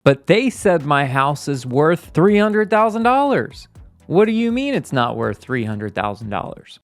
But they said my house is worth $300,000. What do you mean it's not worth $300,000?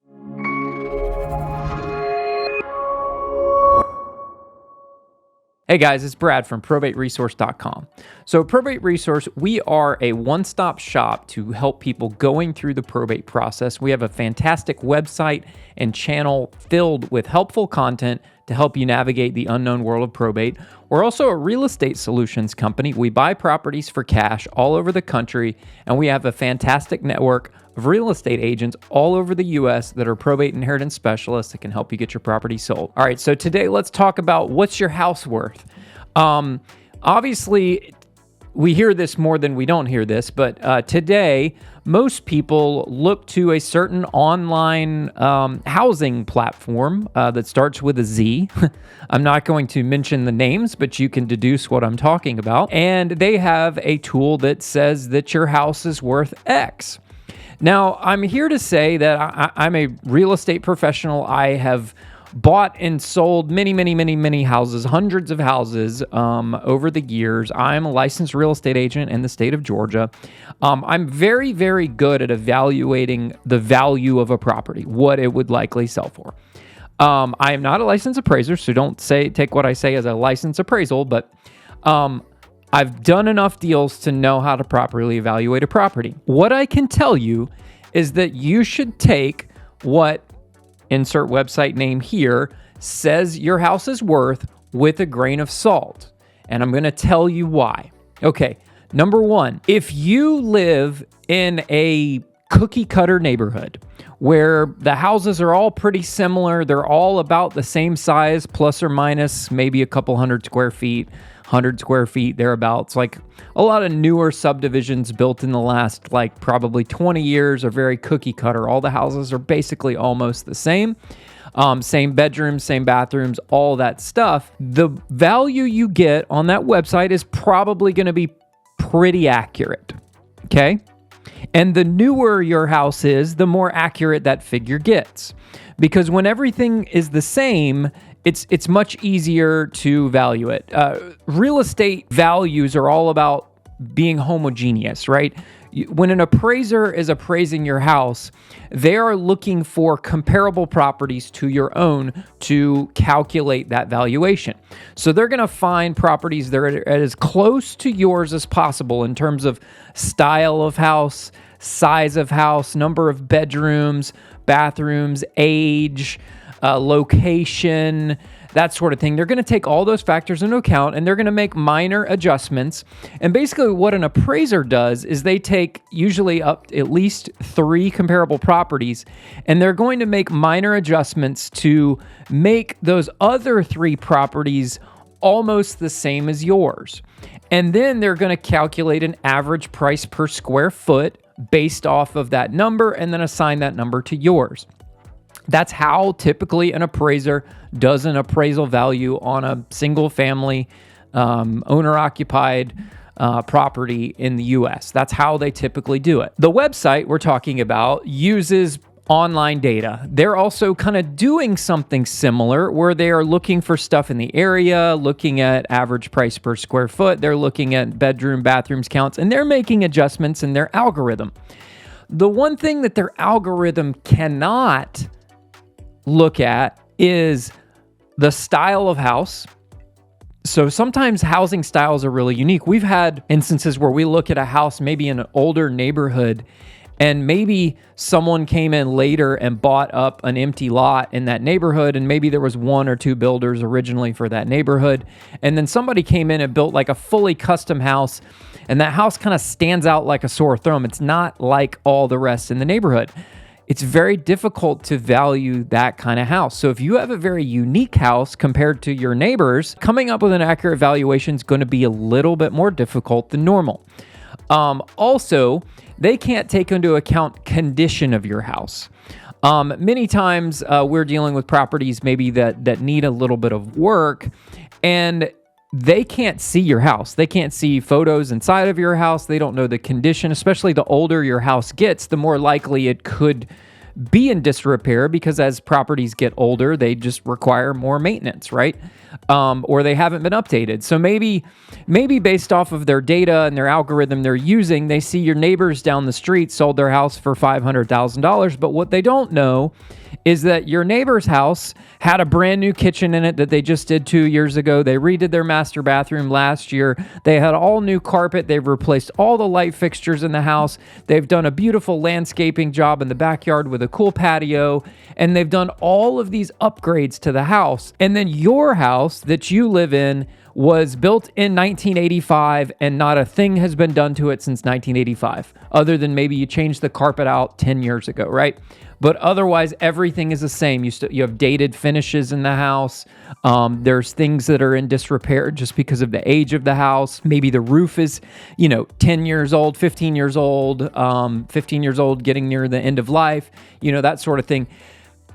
Hey guys, it's Brad from probateresource.com. So Probate Resource, we are a one-stop shop to help people going through the probate process. We have a fantastic website and channel filled with helpful content to help you navigate the unknown world of probate. We're also a real estate solutions company. We buy properties for cash all over the country, and we have a fantastic network of real estate agents all over the U.S. that are probate inheritance specialists that can help you get your property sold. All right, so today let's talk about what's your house worth. Obviously, we hear this more than we don't hear this, but today, most people look to a certain online housing platform that starts with a Z. I'm not going to mention the names, but you can deduce what I'm talking about. And they have a tool that says that your house is worth X. Now, I'm here to say that I'm a real estate professional. I have bought and sold many houses, hundreds of houses over the years. I'm a licensed real estate agent in the state of Georgia. I'm very good at evaluating the value of a property, what it would likely sell for. I am not a licensed appraiser, so don't take what I say as a licensed appraisal, but I've done enough deals to know how to properly evaluate a property. What I can tell you is that you should take what insert website name here says your house is worth with a grain of salt. And I'm going to tell you why. Okay, number one, if you live in a cookie cutter neighborhood where the houses are all pretty similar, they're all about the same size, plus or minus maybe a couple 100 square feet, thereabouts. Like a lot of newer subdivisions built in the last probably 20 years are very cookie cutter. All the houses are basically almost the same. Same bedrooms, same bathrooms, all that stuff. The value you get on that website is probably going to be pretty accurate. Okay? And the newer your house is, the more accurate that figure gets. Because when everything is the same, it's much easier to value it. Real estate values are all about being homogeneous, right? When an appraiser is appraising your house, they are looking for comparable properties to your own to calculate that valuation. So they're going to find properties that are as close to yours as possible in terms of style of house, size of house, number of bedrooms, bathrooms, age, location, that sort of thing. They're going to take all those factors into account and they're going to make minor adjustments. And basically what an appraiser does is they take usually up at least 3 comparable properties and they're going to make minor adjustments to make those other 3 properties almost the same as yours. And then they're going to calculate an average price per square foot based off of that number and then assign that number to yours. That's how typically an appraiser does an appraisal value on a single family owner-occupied property in the U.S. That's how they typically do it. The website we're talking about uses online data. They're also kind of doing something similar where they are looking for stuff in the area, looking at average price per square foot. They're looking at bathrooms counts, and they're making adjustments in their algorithm. The one thing that their algorithm cannot look at is the style of house. So sometimes housing styles are really unique. We've had instances where we look at a house, maybe in an older neighborhood, and maybe someone came in later and bought up an empty lot in that neighborhood, and maybe there was 1 or 2 builders originally for that neighborhood, and then somebody came in and built like a fully custom house, and that house kind of stands out like a sore thumb. It's not like all the rest in the neighborhood. It's very difficult to value that kind of house. So if you have a very unique house compared to your neighbors, coming up with an accurate valuation is going to be a little bit more difficult than normal. Also, they can't take into account condition of your house. Many times we're dealing with properties maybe that need a little bit of work, and they can't see your house. They can't see photos inside of your house. They don't know the condition. Especially the older your house gets, the more likely it could be in disrepair, because as properties get older, they just require more maintenance, right? or they haven't been updated. So maybe based off of their data and their algorithm they're using, they see your neighbors down the street sold their house for $500,000. But what they don't know is that your neighbor's house had a brand new kitchen in it that they just did 2 years ago. They redid their master bathroom last year. They had all new carpet. They've replaced all the light fixtures in the house. They've done a beautiful landscaping job in the backyard with a cool patio. And they've done all of these upgrades to the house. And then your house that you live in was built in 1985 and not a thing has been done to it since 1985, other than maybe you changed the carpet out 10 years ago, right? But otherwise, everything is the same. You have dated finishes in the house. There's things that are in disrepair just because of the age of the house. Maybe the roof is, 10 years old, 15 years old, 15 years old, getting near the end of life, that sort of thing.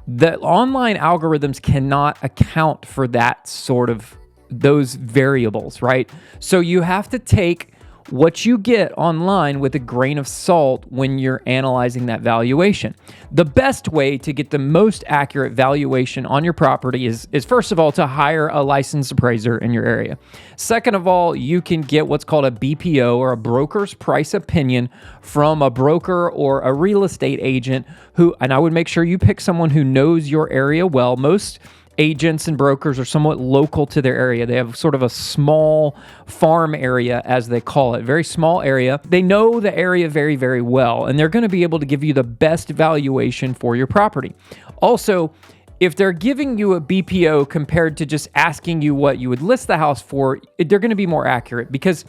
The online algorithms cannot account for that sort of those variables, right? So you have to take what you get online with a grain of salt when you're analyzing that valuation. The best way to get the most accurate valuation on your property is first of all, to hire a licensed appraiser in your area. Second of all, you can get what's called a BPO, or a broker's price opinion, from a broker or a real estate agent and I would make sure you pick someone who knows your area well. Most agents and brokers are somewhat local to their area. They have sort of a small farm area, as they call it, very small area. They know the area very, very well, and they're going to be able to give you the best valuation for your property. Also, if they're giving you a BPO compared to just asking you what you would list the house for, they're going to be more accurate, because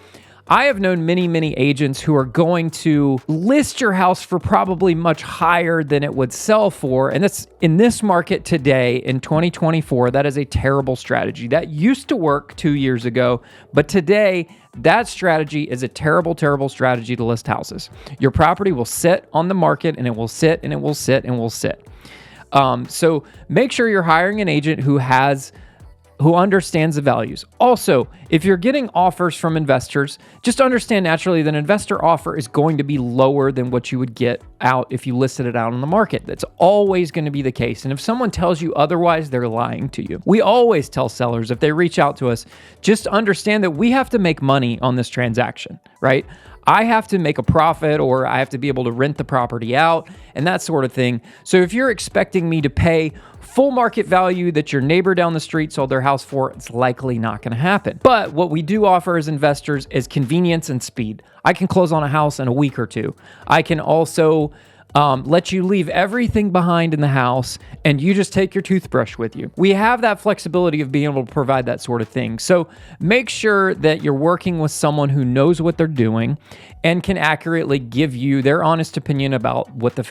I have known many, many agents who are going to list your house for probably much higher than it would sell for. And that's in this market today in 2024, that is a terrible strategy. That used to work 2 years ago, but today that strategy is a terrible, terrible strategy to list houses. Your property will sit on the market, and it will sit and it will sit and will sit. So make sure you're hiring an agent who understands the values. Also, if you're getting offers from investors, just understand naturally that an investor offer is going to be lower than what you would get out if you listed it out on the market. That's always going to be the case. And if someone tells you otherwise, they're lying to you. We always tell sellers, if they reach out to us, just understand that we have to make money on this transaction, right? I have to make a profit, or I have to be able to rent the property out and that sort of thing. So if you're expecting me to pay full market value that your neighbor down the street sold their house for, it's likely not going to happen. But what we do offer as investors is convenience and speed. I can close on a house in a week or two. I can also let you leave everything behind in the house and you just take your toothbrush with you. We have that flexibility of being able to provide that sort of thing. So make sure that you're working with someone who knows what they're doing and can accurately give you their honest opinion about what the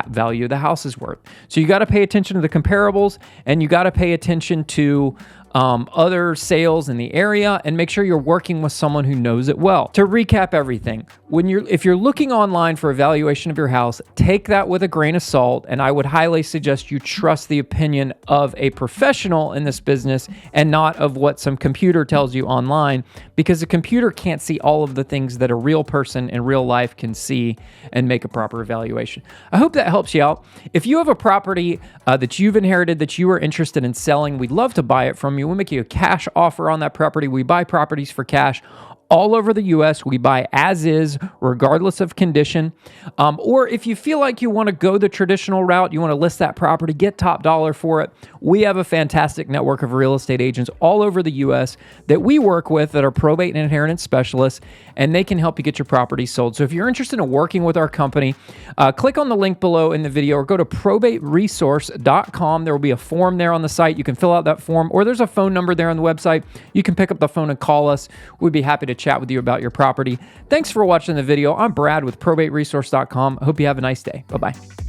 value of the house is worth. So you got to pay attention to the comparables, and you got to pay attention to other sales in the area, and make sure you're working with someone who knows it well. To recap everything, if you're looking online for a valuation of your house, take that with a grain of salt, and I would highly suggest you trust the opinion of a professional in this business and not of what some computer tells you online, because a computer can't see all of the things that a real person in real life can see and make a proper evaluation. I hope that helps you out. If you have a property that you've inherited that you are interested in selling, we'd love to buy it from you. We'll make you a cash offer on that property. We buy properties for cash all over the U.S. We buy as is, regardless of condition. Or if you feel like you want to go the traditional route, you want to list that property, get top dollar for it, we have a fantastic network of real estate agents all over the U.S. that we work with that are probate and inheritance specialists, and they can help you get your property sold. So if you're interested in working with our company, click on the link below in the video or go to probateresource.com. There will be a form there on the site. You can fill out that form, or there's a phone number there on the website. You can pick up the phone and call us. We'd be happy to chat with you about your property. Thanks for watching the video. I'm Brad with probateresource.com. I hope you have a nice day. Bye-bye.